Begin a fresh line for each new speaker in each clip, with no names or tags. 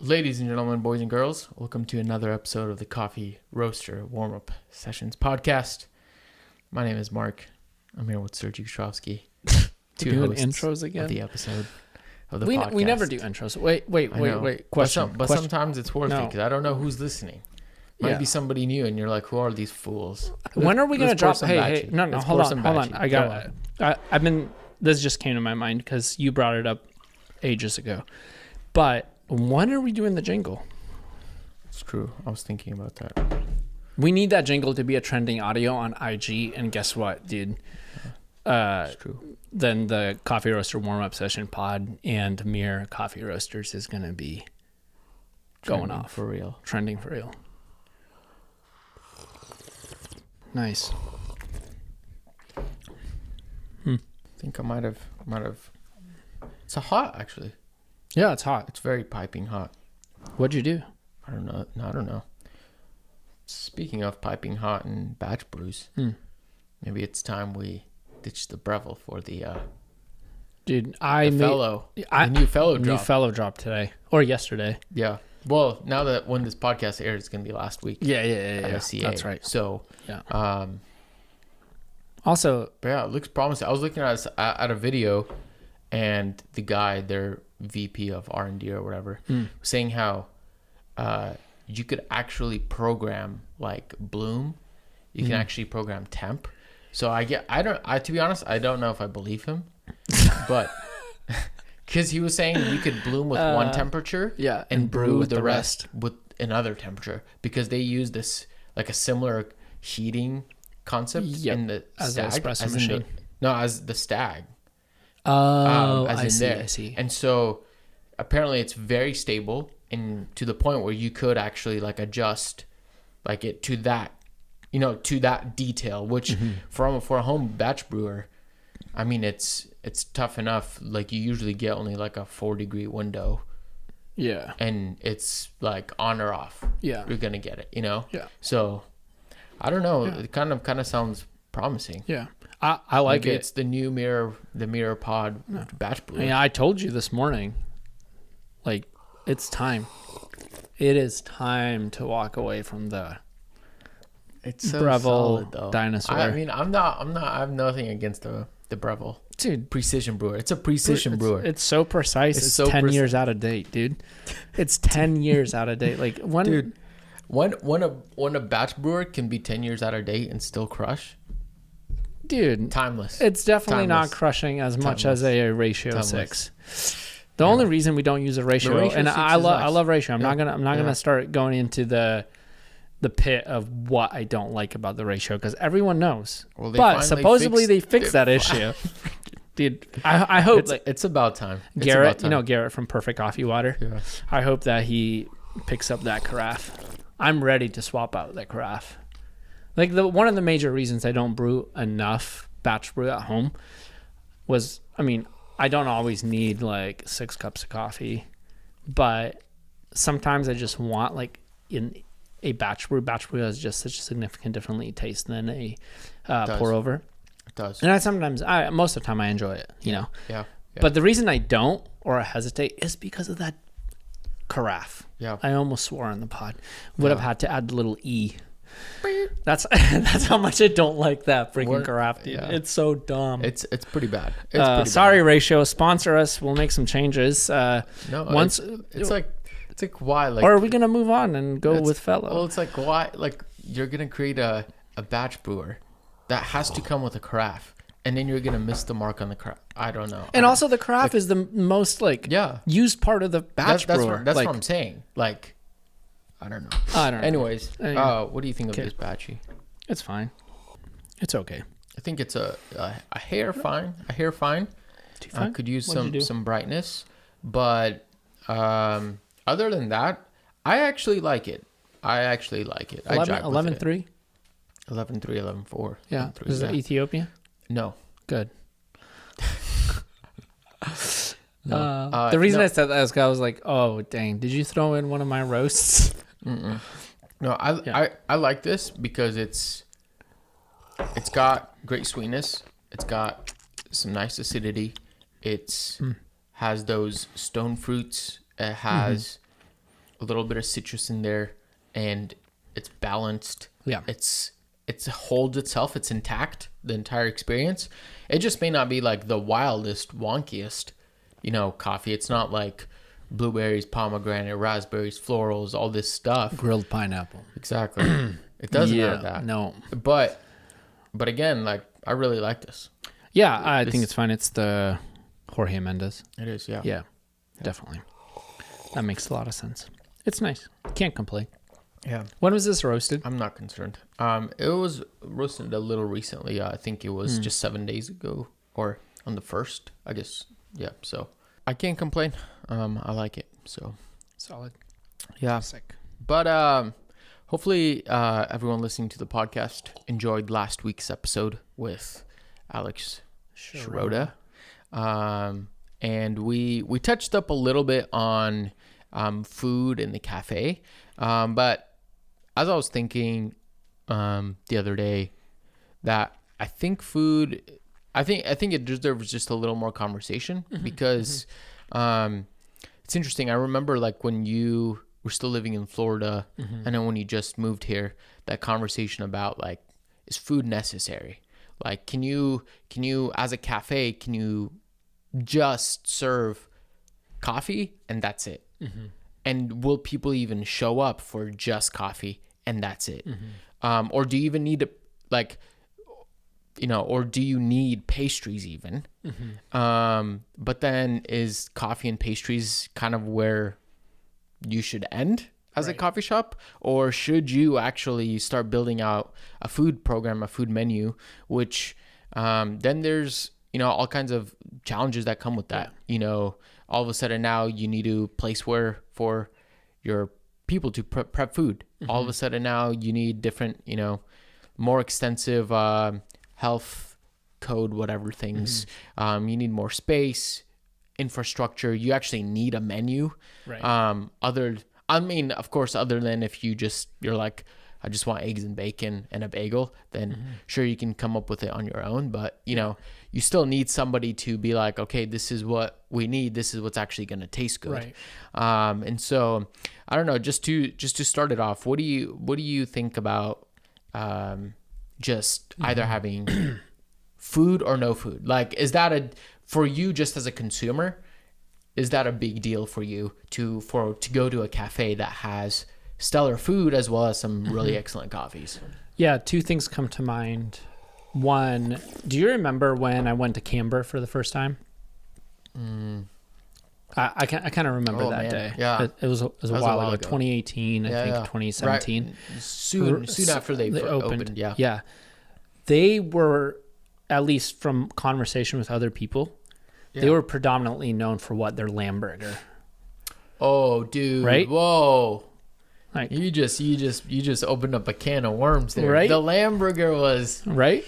Ladies and gentlemen, boys and girls, welcome to another episode of the Coffee Roaster Warm-Up Sessions podcast. My name is Mark. I'm here with Sergey Kostrovsky.
Doing intros again?
Of the episode of the podcast.
We never do intros. Wait. Question.
But sometimes it's worth it because I don't know who's listening. Might be somebody new and you're like, who are these fools?
When are we going to drop? Hey, no, hold on. I got it. I've been, this just came to my mind because you brought it up ages ago. But when are we doing the jingle?
It's true. I was thinking about that.
We need that jingle to be a trending audio on IG. And guess what, dude?
It's true.
Then the Coffee Roaster Warm-Up Session pod and Mere Coffee Roasters is going to be going off.
For real.
Trending for real. Nice.
I think I might have. It's a hot, actually.
Yeah, it's hot.
It's very piping hot.
What'd you do?
I don't know. No, I don't know. Speaking of piping hot and batch brews, maybe it's time we ditch the Breville for the
dude.
New fellow
dropped today or yesterday.
Yeah. Well, now that when this podcast airs, it's gonna be last week.
Yeah.
CA.
That's right.
So
yeah. Also,
but yeah, it looks promising. I was looking at a video, and the guy, their VP of R&D or whatever, was saying how you could actually program like bloom. You can actually program temp. So to be honest, I don't know if I believe him, but because he was saying you could bloom with one temperature, and brew the rest with another temperature, because they use this like a similar heating concept in the stag,
espresso machine.
As the stag.
I see.
And so apparently it's very stable, and to the point where you could actually like adjust like it to that, to that detail, which for a home batch brewer, I mean, it's tough enough. Like you usually get only like a 4-degree window.
Yeah.
And it's like on or off.
Yeah.
You're going to get it,
Yeah.
So I don't know. Yeah. It kind of sounds promising.
Yeah. I like
Maybe
it.
It's the new mirror pod batch brewer.
Yeah, I told you this morning, like, it's time. It is time to walk away from the Breville dinosaur.
I mean, I have nothing against the Breville.
Dude,
precision brewer. It's a precision brewer.
It's so precise. It's so 10 years out of date, dude. It's 10 years out of date. Like when a batch brewer can be 10 years out of date and still crush. Dude,
timeless.
It's definitely not crushing as much as a ratio 6. The only reason we don't use a ratio, and I love ratio. I'm not gonna start going into the pit of what I don't like about the ratio, because everyone knows. Well, but supposedly they fixed that issue. Dude, I hope
it's about time.
Garrett, Garrett from Perfect Coffee Water. Yeah. I hope that he picks up that carafe. I'm ready to swap out that carafe. Like one of the major reasons I don't brew enough batch brew at home was, I mean, I don't always need like 6 cups of coffee, but sometimes I just want like in a batch brew. Batch brew has just such a significant differently taste than a pour over.
It does.
And most of the time I enjoy it, you know?
Yeah.
But the reason I don't or I hesitate is because of that carafe.
Yeah.
I almost swore on the pod. Would have had to add the little E. That's how much I don't like that freaking carafe, dude. Yeah. It's so dumb.
It's pretty bad.
Sorry, Ratio, sponsor us. We'll make some changes.
It's like why? Like,
or are we gonna move on and go with fellow?
Well, it's like why? Like you're gonna create a batch brewer that has to come with a carafe, and then you're gonna miss the mark on the carafe. I don't know.
And also the carafe is the most used part of the batch brewer.
That's what I'm saying. Like. I don't know. Anyways, what do you think of this batchy?
It's fine. It's okay.
I think it's a hair fine. A hair fine. I could use some brightness, but other than that, I actually like it.
11.3?
11.3, 11.4.
Yeah. Is that Ethiopia?
No.
Good. No. The reason I said that is I was like, oh, dang. Did you throw in one of my roasts?
Mm-mm. No, I like this because it's got great sweetness. It's got some nice acidity. It's has those stone fruits. It has a little bit of citrus in there, and it's balanced.
Yeah.
It holds itself. It's intact, the entire experience. It just may not be like the wildest, wonkiest, coffee. It's not like blueberries, pomegranate, raspberries, florals, all this stuff.
Grilled pineapple.
Exactly. It doesn't have that.
No.
But again, like, I really like this.
Yeah, I think it's fine. It's the Jorge Mendes.
It is, yeah.
Yeah, definitely. That makes a lot of sense. It's nice. Can't complain.
Yeah.
When was this roasted?
I'm not concerned. It was roasted a little recently. I think it was just 7 days ago, or on the 1st, I guess. Yeah, so I can't complain. I like it, so.
Solid.
Yeah.
Sick.
But hopefully everyone listening to the podcast enjoyed last week's episode with Alex Schroeder. And we touched up a little bit on food in the cafe. But as I was thinking the other day, that I think it deserves just a little more conversation, because it's interesting. I remember, like, when you were still living in Florida, and then when you just moved here, that conversation about, like, is food necessary? Like, can you as a cafe, can you just serve coffee and that's it? And will people even show up for just coffee and that's it? Or do you even need or do you need pastries even? But then is coffee and pastries kind of where you should end as a coffee shop? Or should you actually start building out a food program, a food menu, which then there's, all kinds of challenges that come with that. All of a sudden now you need to place where for your people to prep food. All of a sudden now you need different, more extensive health code, whatever things. You need more space, infrastructure. You actually need a menu.
Right.
Of course, other than if you're like, I just want eggs and bacon and a bagel, then sure, you can come up with it on your own. But, you still need somebody to be like, okay, this is what we need. This is what's actually going to taste good. Right. And so, I don't know, just to start it off, what do you think about just either having food or no food? Like, is that for you, just as a consumer, is that a big deal for you to go to a cafe that has stellar food as well as some really excellent coffees?
Yeah, two things come to mind. One, do you remember when I went to Camber for the first time? I kind of remember that day.
Yeah,
it was a while ago. 2018, I think 2017.
Right. Soon after they opened.
Yeah. They were, at least from conversation with other people, they were predominantly known for their lamb burger.
Oh, dude!
Right?
Whoa!
Like,
you just opened up a can of worms there.
Right?
The lamb burger was
right.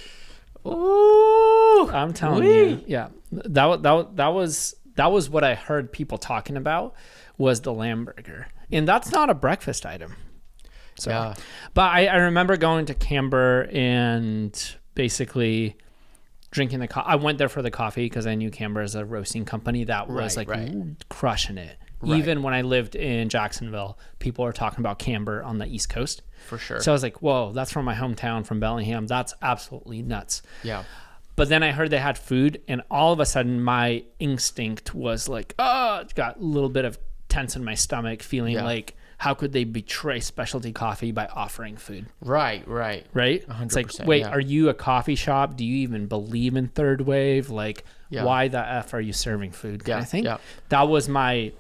Ooh!
I'm telling you, yeah. That was what I heard people talking about, was the lamb burger, and that's not a breakfast item. So, yeah. But I remember going to Camber and basically drinking the coffee. I went there for the coffee because I knew Camber as a roasting company that was crushing it. Right. Even when I lived in Jacksonville, people were talking about Camber on the East Coast.
For sure.
So I was like, whoa, that's from my hometown, from Bellingham. That's absolutely nuts.
Yeah.
But then I heard they had food, and all of a sudden my instinct was like, got a little bit of tense in my stomach, feeling like, how could they betray specialty coffee by offering food?
Right?
100%, it's like, wait, are you a coffee shop? Do you even believe in third wave? Like, why the F are you serving food? Kind of thing. Yeah. That was my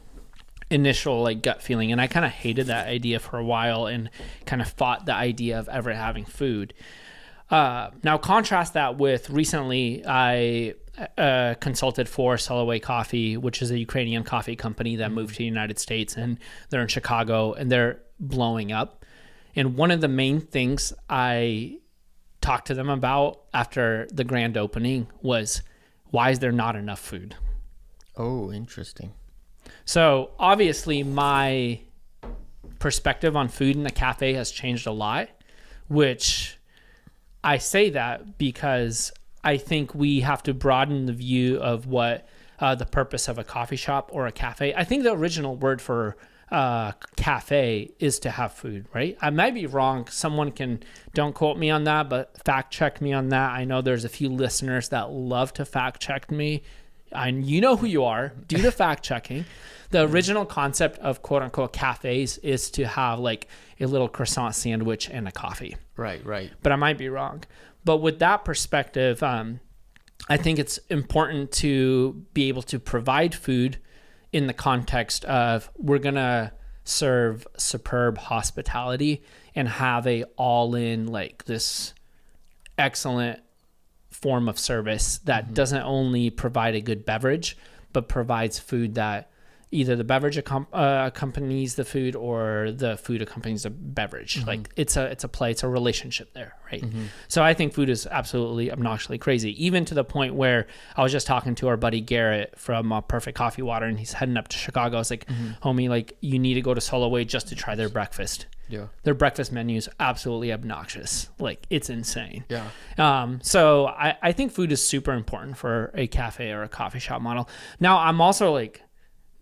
initial gut feeling, and I kind of hated that idea for a while and kind of fought the idea of ever having food. Now contrast that with recently I consulted for Soloway Coffee, which is a Ukrainian coffee company that moved to the United States, and they're in Chicago and they're blowing up. And one of the main things I talked to them about after the grand opening was, why is there not enough food?
Oh, interesting.
So obviously my perspective on food in a cafe has changed a lot, which I say that because I think we have to broaden the view of what the purpose of a coffee shop or a cafe. I think the original word for cafe is to have food, right? I might be wrong. Don't quote me on that, but fact check me on that. I know there's a few listeners that love to fact check me. And you know who you are. Do the fact checking. The original concept of quote unquote cafes is to have like a little croissant sandwich and a coffee.
Right.
But I might be wrong. But with that perspective, I think it's important to be able to provide food in the context of we're going to serve superb hospitality and have a all-in like this excellent form of service that doesn't only provide a good beverage, but provides food that either the beverage accompanies the food or the food accompanies the beverage. Like it's a relationship there, right? So I think food is absolutely obnoxiously crazy, even to the point where I was just talking to our buddy Garrett from Perfect Coffee Water, and he's heading up to Chicago. I was like, homie, like you need to go to Soloway just to try their breakfast.
Yeah.
Their breakfast menu is absolutely obnoxious. Like it's insane.
Yeah.
So I think food is super important for a cafe or a coffee shop model. Now I'm also like,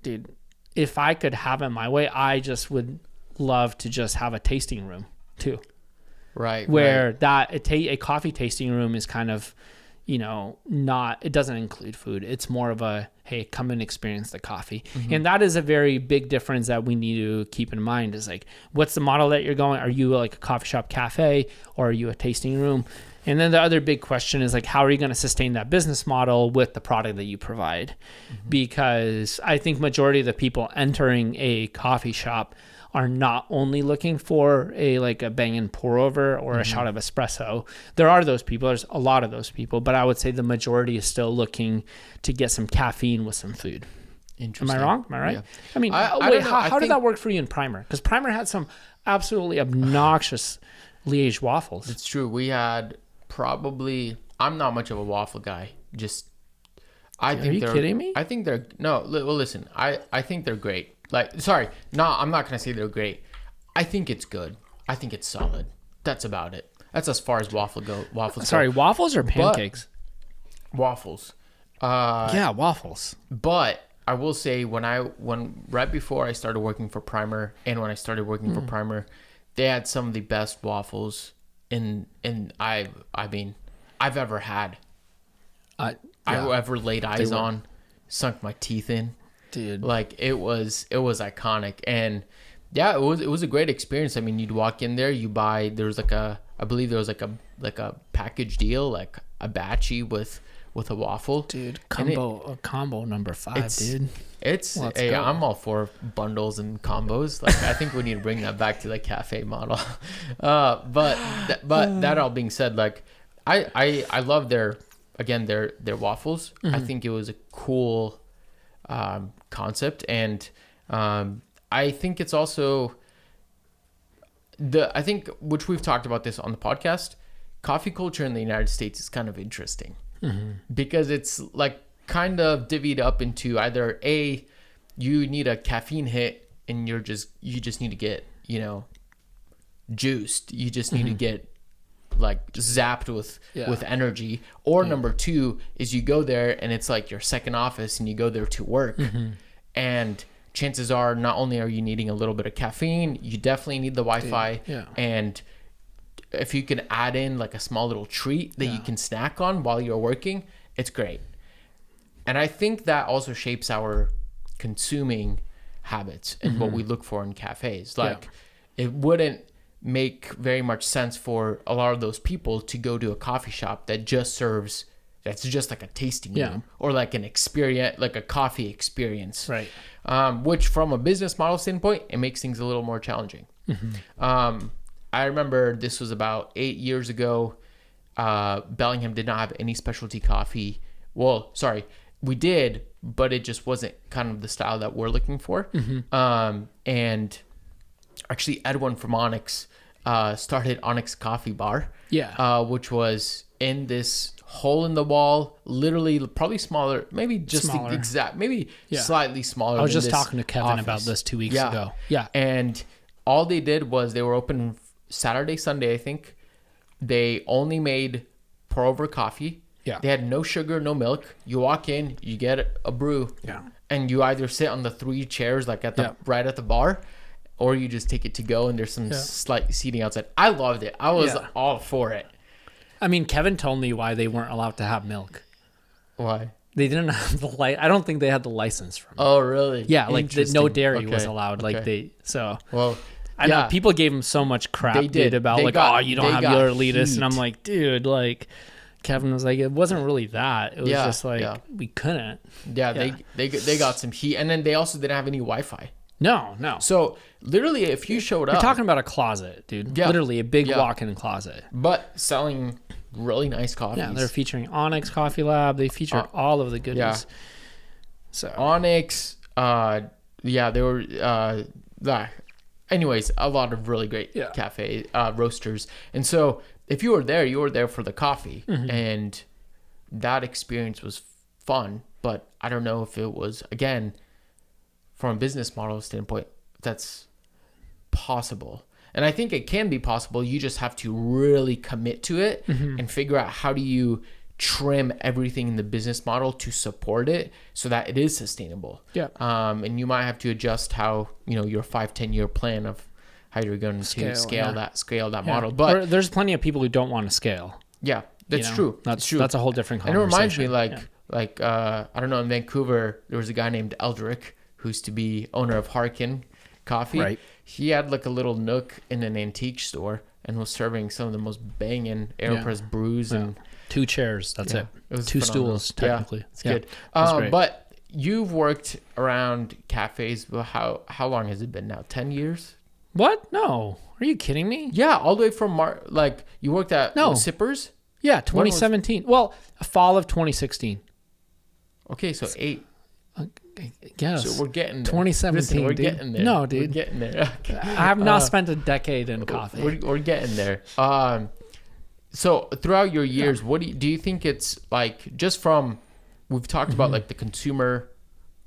dude, if I could have it my way, I just would love to just have a tasting room too.
Right.
Where a coffee tasting room is kind of, it doesn't include food. It's more of a, hey, come and experience the coffee. And that is a very big difference that we need to keep in mind is like, what's the model that you're going? Are you like a coffee shop cafe or are you a tasting room? And then the other big question is like, how are you going to sustain that business model with the product that you provide? Because I think majority of the people entering a coffee shop are not only looking for a bang pour over or a shot of espresso. There are those people. There's a lot of those people, but I would say the majority is still looking to get some caffeine with some food. Am I wrong? Am I right? Yeah. I mean, how did that work for you in Primer? Because Primer had some absolutely obnoxious Liège waffles.
It's true. We had I'm not much of a waffle guy. Are you kidding me? I think they're listen, I think they're great. I'm not gonna say they're great. I think it's good. I think it's solid. That's about it. That's as far as waffles go.
Waffles or pancakes?
Waffles.
Yeah, waffles.
But I will say when right before I started working for Primer and when I started working for Primer, they had some of the best waffles I've ever had. I've ever laid eyes on, sunk my teeth in.
Dude.
Like it was iconic. And yeah, it was a great experience. I mean, you'd walk in there, I believe there was like a package deal, like a batchie with a waffle.
Dude, combo number 5, dude.
I'm all for bundles and combos. Like I think we need to bring that back to the cafe model. But that all being said, like I love their waffles. I think it was a cool concept, and I think it's also I think, which we've talked about this on the podcast, coffee culture in the United States is kind of interesting because it's like kind of divvied up into either you need a caffeine hit and you just need to get juiced, you just need to get like zapped with energy, or number 2 is you go there and it's like your second office and you go there to work, and chances are not only are you needing a little bit of caffeine, you definitely need the Wi-Fi, and if you can add in like a small little treat that you can snack on while you're working, it's great. And I think that also shapes our consuming habits and what we look for in cafes. Like it wouldn't make very much sense for a lot of those people to go to a coffee shop that's just like a tasting room or like an experience, like a coffee experience,
right?
Which from a business model standpoint, it makes things a little more challenging. I remember this was about 8 years ago. Bellingham did not have any specialty coffee. Well, sorry, we did, but it just wasn't kind of the style that we're looking for. And actually Edwin from Onyx started Onyx Coffee Bar, which was in this hole in the wall, literally probably smaller, maybe just smaller. Slightly smaller.
I was just talking to Kevin about this 2 weeks ago. Yeah.
And all they did was they were open Saturday, Sunday, I think. They only made pour over coffee. Yeah. They had no sugar, no milk. You walk in, you get a brew.
Yeah.
and you either sit on the 3 chairs like at the right at the bar, or you just take it to go, and there's some slight seating outside. I loved it. I was all for it.
I mean, Kevin told me why they weren't allowed to have milk.
Why?
They didn't have the I don't think they had the license for milk.
Oh, really?
Yeah, like no dairy was allowed. Like
Well,
I know people gave him so much crap, dude, about you don't have your elitist, and I'm like, dude, like Kevin was like, it wasn't really that. It was just like we couldn't.
Yeah, they got some heat, and then they also didn't have any Wi-Fi.
No.
So literally, if you showed up,
you're talking about a closet, dude. Yeah. Literally a big walk-in closet,
but selling really nice coffees.
Yeah, they're featuring Onyx Coffee Lab. They featured all of the goodies. Yeah.
So Onyx, they were. Anyways, a lot of really great cafe roasters, and so if you were there for the coffee, and that experience was fun. But I don't know if it was, again, from a business model standpoint, that's possible. And I think it can be possible. You just have to really commit to it and figure out how do you trim everything in the business model to support it so that it is sustainable. Yeah. And you might have to adjust how, your 5-10 year plan of how you're going to scale that model. But
there's plenty of people who don't want to scale.
Yeah, that's true.
That's true. That's a whole different conversation.
And it reminds me I don't know, in Vancouver, there was a guy named Eldrick who used to be owner of Harkin Coffee. Right. He had like a little nook in an antique store and was serving some of the most banging AeroPress brews and
2 chairs. That's it. It was 2 phenomenal. Stools, technically.
It's good. But you've worked around cafes. How long has it been now? 10 years?
What? No. Are you kidding me?
Yeah, all the way from you worked at Sippers?
Yeah, 2017. Fall of 2016.
Okay, so 8.
I guess.
So we're getting there.
2017.
Listen, we're getting there.
No, dude.
We're getting there.
I have not spent a decade in coffee.
We're getting there. So throughout your years, what do you think it's like, just from, we've talked about like the consumer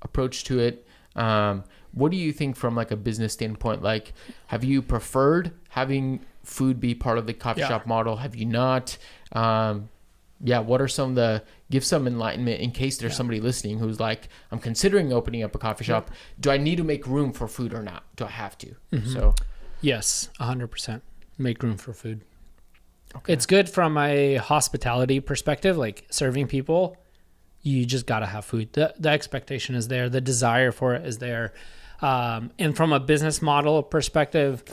approach to it. What do you think from like a business standpoint? Like, have you preferred having food be part of the coffee shop model? Have you not? What are give some enlightenment in case there's somebody listening who's like, I'm considering opening up a coffee shop. Do I need to make room for food or not? Do I have to? So,
yes, 100%. Make room for food. Okay. It's good from a hospitality perspective, like serving people. You just got to have food. The expectation is there. The desire for it is there. And from a business model perspective,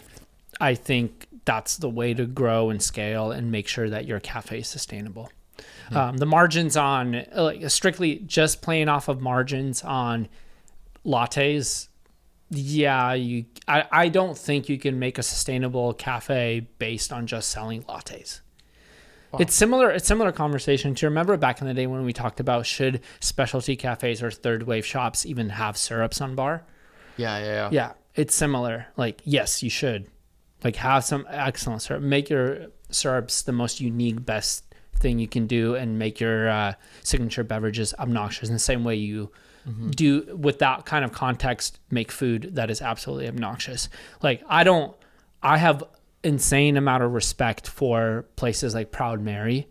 I think that's the way to grow and scale and make sure that your cafe is sustainable. The margins on strictly just playing off of margins on lattes. I don't think you can make a sustainable cafe based on just selling lattes. Wow. It's similar conversation. Do you remember back in the day when we talked about should specialty cafes or third wave shops even have syrups on bar? Yeah, it's similar. Like, yes, you should. Like, have some excellent syrup. Make your syrups the most unique, best thing you can do, and make your signature beverages obnoxious in the same way you do with that kind of context. Make food that is absolutely obnoxious. Like, I have insane amount of respect for places like Proud Mary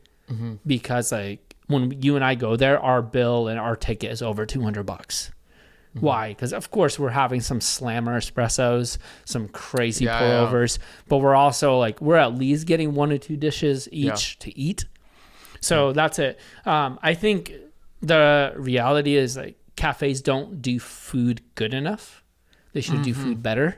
because like when you and I go there, our bill and our ticket is over $200. Why? Because of course we're having some slammer espressos, some crazy pour overs, but we're also like, we're at least getting 1 or 2 dishes each to eat. So that's it. I think the reality is like cafes don't do food good enough. They should do food better.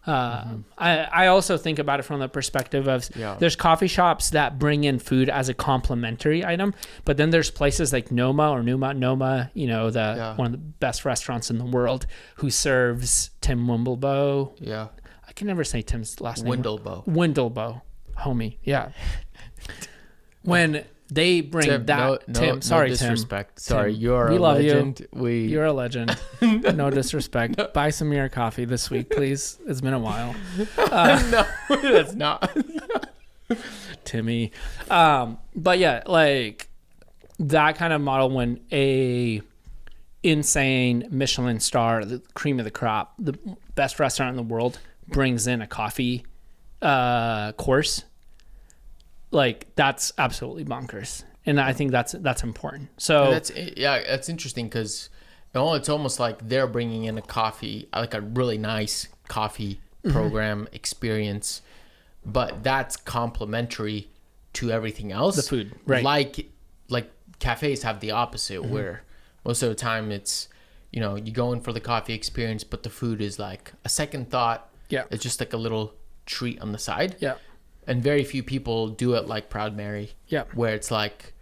I also think about it from the perspective of there's coffee shops that bring in food as a complimentary item, but then there's places like Noma, one of the best restaurants in the world, who serves Tim Wimblebow. Yeah. I can never say Tim's last name. Windlebow. Homie. Yeah. When they bring Tim, Tim, sorry, no
disrespect.
Tim.
Sorry, you're a legend.
You're a legend. No disrespect. Buy some of your coffee this week, please. It's been a while.
No, that's not.
Timmy. But yeah, like that kind of model, when a insane Michelin star, the cream of the crop, the best restaurant in the world, brings in a coffee course, like that's absolutely bonkers. And I think that's important. So
that's interesting because No, it's almost like they're bringing in a coffee, like a really nice coffee program experience, but that's complementary to everything else.
The food, right?
Like cafes have the opposite, where most of the time it's, you know, you go in for the coffee experience, but the food is like a second thought.
Yeah.
It's just like a little treat on the side.
Yeah.
And very few people do it like Proud Mary.
Yeah.
Where it's like,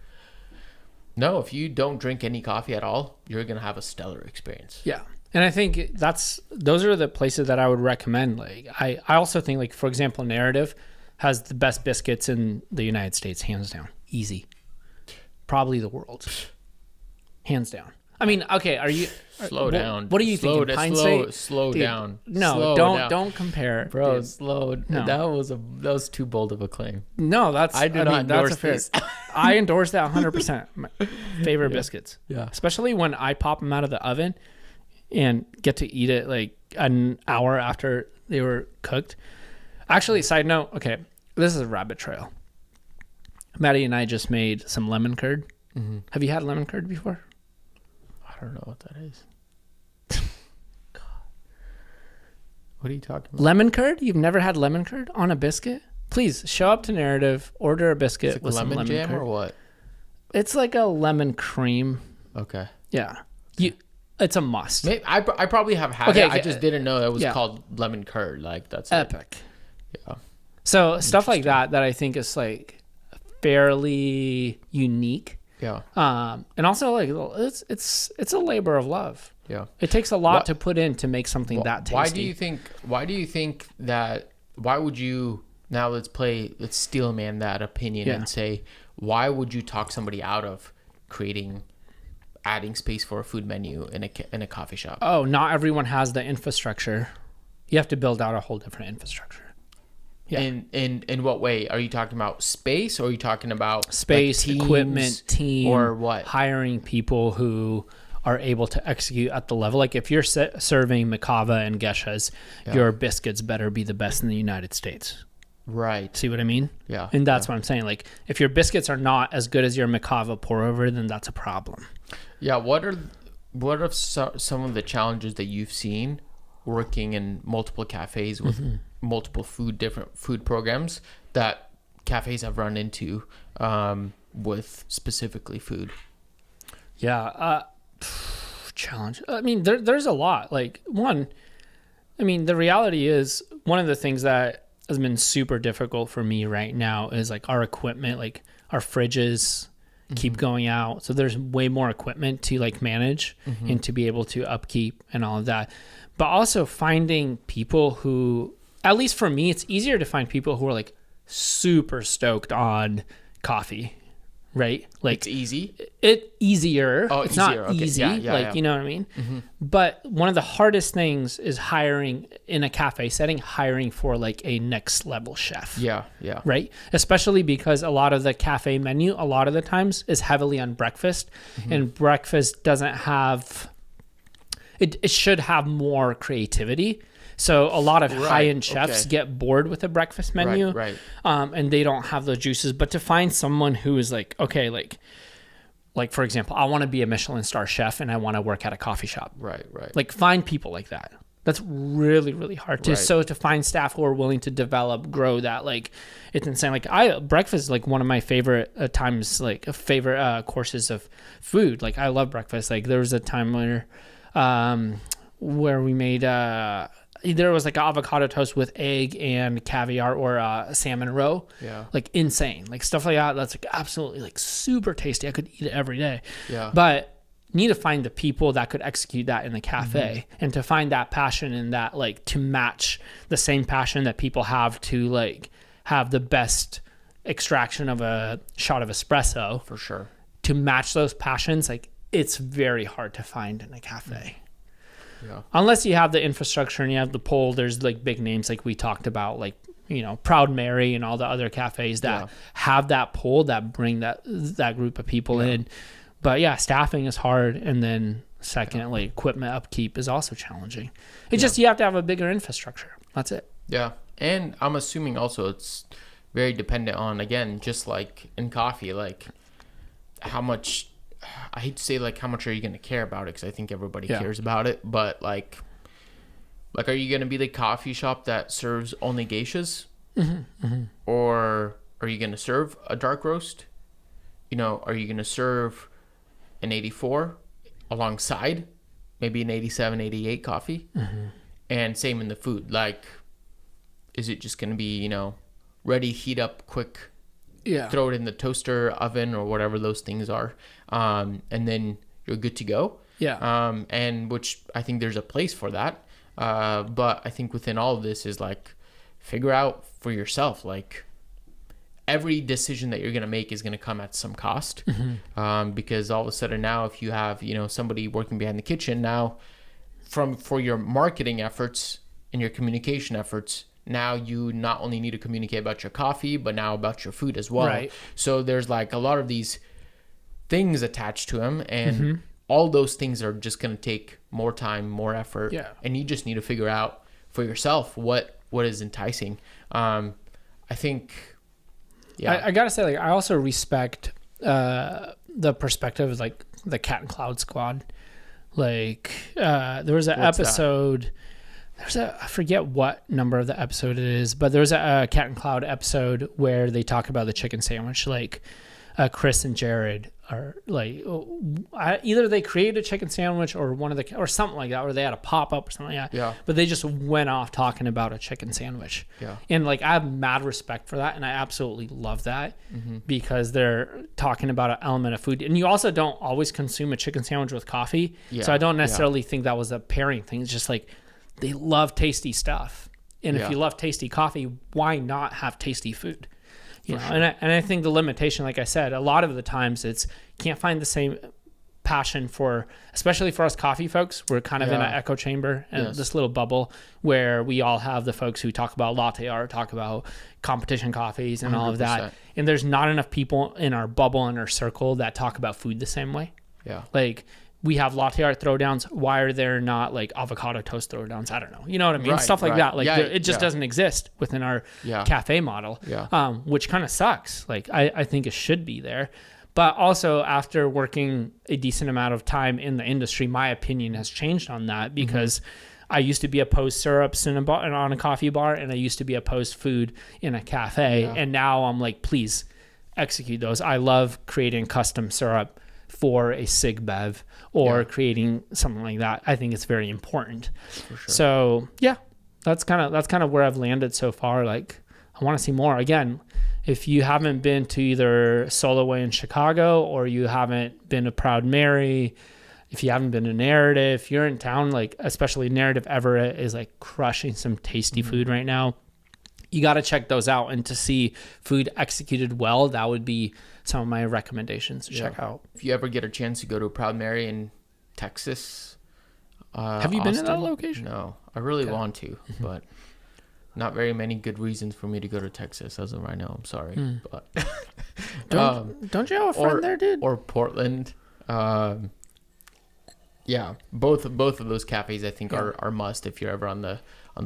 no, if you don't drink any coffee at all, you're going to have a stellar experience.
Yeah. And I think those are the places that I would recommend. Like, I also think, like, for example, Narrative has the best biscuits in the United States, hands down. Easy. Probably the world. Hands down. I mean, okay,
Slow down.
What do you think?
Slow
Dude,
down.
No,
Slow
don't compare.
Bro,
dude.
slow.
No.
That was too bold of a claim.
No,
I do not endorse
that's
this.
I endorse that 100%. My favorite biscuits.
Yeah.
Especially when I pop them out of the oven and get to eat it like an hour after they were cooked. Actually, side note, okay, this is a rabbit trail. Maddie and I just made some lemon curd. Mm-hmm. Have you had lemon curd before?
I don't know what that is. God. What are you talking about?
Lemon curd? You've never had lemon curd on a biscuit? Please show up to Narrative, order a biscuit
Like
with
lemon
some lemon
jam
curd.
or what?
It's like a lemon cream.
Okay.
Yeah. It's a must.
Maybe, I probably have had it. I just didn't know it was called lemon curd. Like that's
epic.
Yeah.
So stuff like that I think is like fairly unique.
Yeah.
And also like it's a labor of love.
Yeah.
It takes a lot to put in to make something that tasty.
Why do you think that, why would you, now let's steel man that opinion and say, why would you talk somebody out of adding space for a food menu in a coffee shop?
Oh, not everyone has the infrastructure. You have to build out a whole different infrastructure. Yeah.
In what way? Are you talking about space, or are you talking about
space,
like
equipment, team,
or what?
Hiring people who are able to execute at the level. Like if you're serving Macava and Geshas, your biscuits better be the best in the United States.
Right.
See what I mean?
Yeah.
And that's what I'm saying. Like if your biscuits are not as good as your Macava pour over, then that's a problem.
Yeah. What are some of the challenges that you've seen working in multiple cafes with multiple different food programs that cafes have run into with specifically food?
Yeah. Challenge. I mean, there's a lot. Like the reality is one of the things that has been super difficult for me right now is like our equipment, like our fridges keep going out. So there's way more equipment to like manage and to be able to upkeep and all of that. But also finding people who, at least for me, it's easier to find people who are like super stoked on coffee, right? Like
it's easy.
Easier.
Oh,
it's
easier.
not
Okay.
easy.
Yeah.
You know what I mean? But one of the hardest things is hiring in a cafe setting, hiring for like a next level chef.
Yeah.
Right? Especially because a lot of the cafe menu, a lot of the times is heavily on breakfast, and breakfast doesn't have, it should have more creativity. So a lot of high-end chefs get bored with the breakfast menu,
right.
And they don't have those juices. But to find someone who is like, okay, like for example, I want to be a Michelin star chef and I want to work at a coffee shop.
Right.
Like find people like that. That's really, really hard to. So to find staff who are willing to develop, grow that, like it's insane. Like breakfast is like one of my favorite times, like favorite courses of food. Like I love breakfast. Like there was a time where we made there was like an avocado toast with egg and caviar or a salmon roe. Yeah. Like insane. Like stuff like that. That's like absolutely like super tasty. I could eat it every day. Yeah. But need to find the people that could execute that in the cafe and to find that passion and that like to match the same passion that people have to like have the best extraction of a shot of espresso.
For sure.
To match those passions, like it's very hard to find in a cafe. Yeah. Unless you have the infrastructure and you have the pull, there's like big names like we talked about, like, you know, Proud Mary and all the other cafes that have that pull that bring that group of people in. But yeah, staffing is hard. And then secondly, equipment upkeep is also challenging. It's just, you have to have a bigger infrastructure. That's it.
Yeah. And I'm assuming also it's very dependent on, again, just like in coffee, like how much I hate to say like how much are you going to care about it, because I think everybody
Yeah.
cares about it, but like are you going to be the coffee shop that serves only geishas? Or are you going to serve a dark roast? You know, are you going to serve an 84 alongside maybe an 87, 88 coffee? And same in the food. Like, is it just going to be, you know, ready, heat up quick,
Yeah.
throw it in the toaster, oven, or whatever those things are, and then you're good to go?
Yeah.
And which I think there's a place for that. But I think within all of this is like, figure out for yourself, like, every decision that you're going to make is going to come at some cost. Because all of a sudden now, if you have, you know, somebody working behind the kitchen now, for your marketing efforts and your communication efforts, now you not only need to communicate about your coffee, but now about your food as well.
Right.
So there's like a lot of these things attached to them, and all those things are just going to take more time, more effort.
Yeah.
And you just need to figure out for yourself what is enticing. I think, yeah.
I gotta say, like, I also respect the perspective of like the Cat and Cloud Squad. Like, there was an episode. I forget what number of the episode it is, but there was a Cat and Cloud episode where they talk about the chicken sandwich. Like, Chris and Jared are like, either they created a chicken sandwich or or something like that, or they had a pop up or something like that.
Yeah.
But they just went off talking about a chicken sandwich.
Yeah.
And like, I have mad respect for that, and I absolutely love that because they're talking about an element of food. And you also don't always consume a chicken sandwich with coffee.
Yeah.
So I don't necessarily think that was a pairing thing. It's just like, they love tasty stuff. And if you love tasty coffee, why not have tasty food? You know,
sure.
and I think the limitation, like I said, a lot of the times it's can't find the same passion for, especially for us coffee folks. We're kind of in an echo chamber and this little bubble where we all have the folks who talk about latte art, talk about competition coffees and all of that.
100%.
And there's not enough people in our bubble, in our circle, that talk about food the same way.
Yeah.
Like, we have latte art throwdowns. Why are there not like avocado toast throwdowns? I don't know. You know what I mean?
Right,
Stuff like
right.
that. Like,
Yeah,
it just doesn't exist within our cafe model, which kind of sucks. Like, I think it should be there. But also, after working a decent amount of time in the industry, my opinion has changed on that, because I used to be opposed syrups on a coffee bar, and I used to be opposed food in a cafe.
Yeah.
And now I'm like, please execute those. I love creating custom syrup for a Sig Bev or creating something like that. I think it's very important.
For sure.
So yeah, that's kind of where I've landed so far. Like, I want to see more. Again, if you haven't been to either Solo Way in Chicago, or you haven't been to Proud Mary, if you haven't been to Narrative, if you're in town, like, especially Narrative Everett is like crushing some tasty food right now. You got to check those out, and to see food executed well, that would be some of my recommendations to check out.
If you ever get a chance to go to Proud Mary in Texas,
have you been to that location?
No, I really want to, but not very many good reasons for me to go to Texas as of right now. I'm sorry, but
don't you have a friend there, dude?
Or Portland. Yeah, both of those cafes I think are must if you're ever on the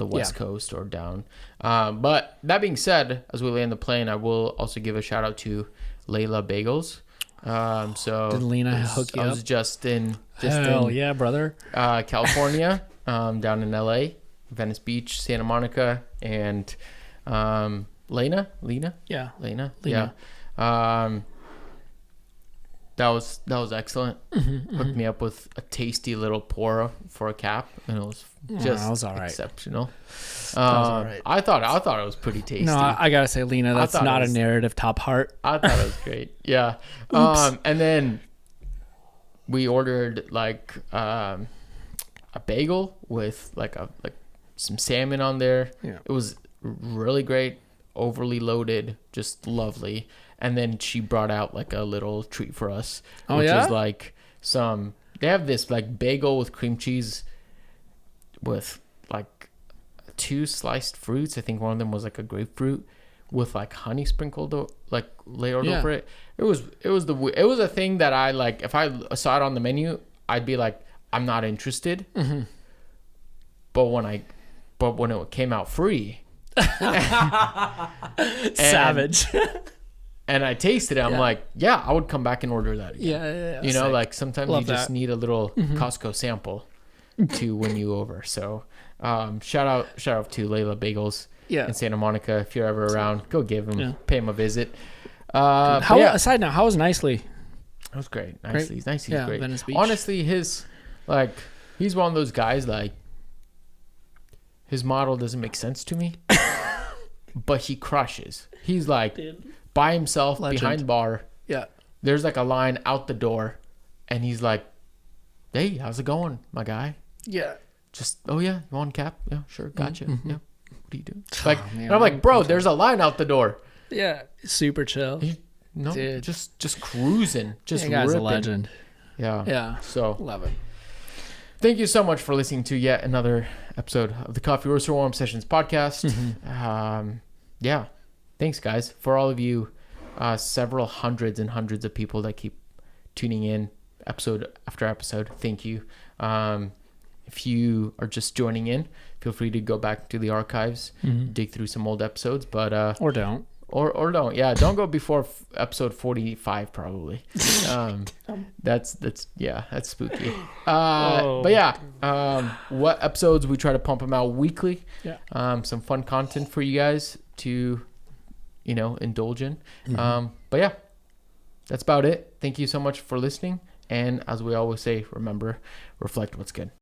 West Coast or down. But that being said, as we land the plane, I will also give a shout out to Layla Bagels. So
did Lena hook you up?
I was just in
yeah, brother.
California, down in LA, Venice Beach, Santa Monica, and Lena.
Yeah.
That was excellent. Hooked me up with a tasty little pour for a cap, and it was just
all right.
exceptional.
All right.
I thought it was pretty tasty.
No, I gotta say, Lena, that's not a Narrative top heart.
I thought it was great. Yeah. And then we ordered like a bagel with like some salmon on there. Yeah. It was really great, overly loaded, just lovely. And then she brought out like a little treat for us, which is like they have this like bagel with cream cheese with like 2 sliced fruits. I think one of them was like a grapefruit with like honey sprinkled like layered over it. It was a thing that I like. If I saw it on the menu, I'd be like, I'm not interested. But when it came out free,
savage.
and I tasted it. I'm
Yeah.
like, yeah, I would come back and order that again.
Yeah.
You know,
Sick.
like sometimes
Love
you just
that.
need a little Costco sample to win you over. So shout out to Layla Bagels
Yeah.
in Santa Monica. If you're ever around, go give him, pay him a visit.
Aside now, how was Nicely?
That was great. Nicely's
Yeah,
great.
Venice Beach.
Honestly, he's one of those guys, like, his model doesn't make sense to me, but he crushes. He's like by himself behind bar.
Yeah.
There's like a line out the door, and he's like, "Hey, how's it going, my guy?
Yeah.
Just, oh yeah, you want a cap? Yeah, sure, gotcha.
Mm-hmm.
Yeah, what are you doing?" Like,
man,
and I'm like, bro, there's a line out the door.
Yeah. Super chill.
No,
Dude.
just cruising, just
That guy's
ripping.
a legend.
Yeah,
Yeah.
So
Love it.
thank you so much for listening to yet another episode of the Coffee Roaster Warm Sessions podcast. Yeah, thanks guys for all of you, several hundreds and hundreds of people that keep tuning in episode after episode. Thank you. If you are just joining in, feel free to go back to the archives, dig through some old episodes, but
Or don't.
or don't. Yeah, don't go before episode 45 probably. That's spooky. But yeah, what episodes we try to pump them out weekly.
Yeah.
Some fun content for you guys to, indulge in. But yeah, that's about it. Thank you so much for listening. And as we always say, remember, reflect what's good.